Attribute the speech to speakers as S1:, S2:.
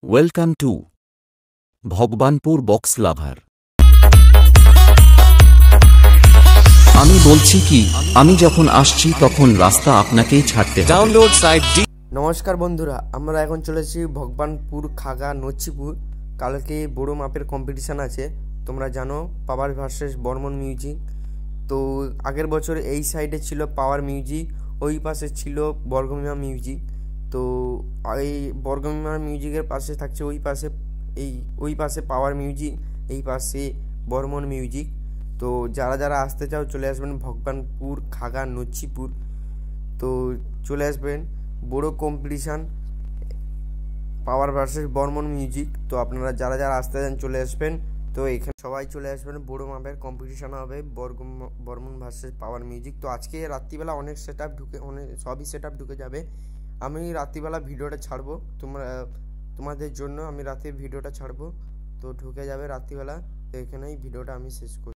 S1: Welcome to Bhagabanpur box lover. আমি বলছি কি, আমি যখন আসছি তখন রাস্তা আপনাকেই ছাড়তে হবে।
S2: ডাউনলোড সাইট ডি।
S3: নমস্কার বন্ধুরা, আমরা এখন চলেছি ভগবানপুর খাগা নচিপুর। কালকে বড় মাপের কম্পিটিশান আছে, তোমরা জানো, পাওয়ার ভার্সেস বর্মন মিউজিক। তো আগের বছর এই সাইডে ছিল পাওয়ার মিউজিক, ওই পাশে ছিল বর্গমিমা মিউজিক। তো এই বর্গমিমা মিউজিকের পাশে থাকছে ওই পাশে পাওয়ার মিউজিক, এই পাশে বর্মন মিউজিক। তো যারা যারা আসতে চাও চলে আসবেন ভগবানপুর খাগা নচিপুর। তো চলে আসবেন, বড় কম্পিটিশান পাওয়ার ভার্সেস বর্মন মিউজিক। তো আপনারা যারা যারা আসতে চান চলে আসবেন। তো এখানে সবাই চলে আসবেন, বড় মাপের কম্পিটিশান হবে বর্মন ভার্সেস পাওয়ার মিউজিক। তো আজকে রাত্রিবেলা অনেক সবই সেট আপ ঢুকে যাবে। আমি রাত্রিবেলা ভিডিওটা ছাড়বো তোমাদের জন্য, আমি রাতের ভিডিওটা ছাড়বো। তো ঢুকে যাবে রাত্রিবেলা। তো এখানেই ভিডিওটা আমি শেষ করছি।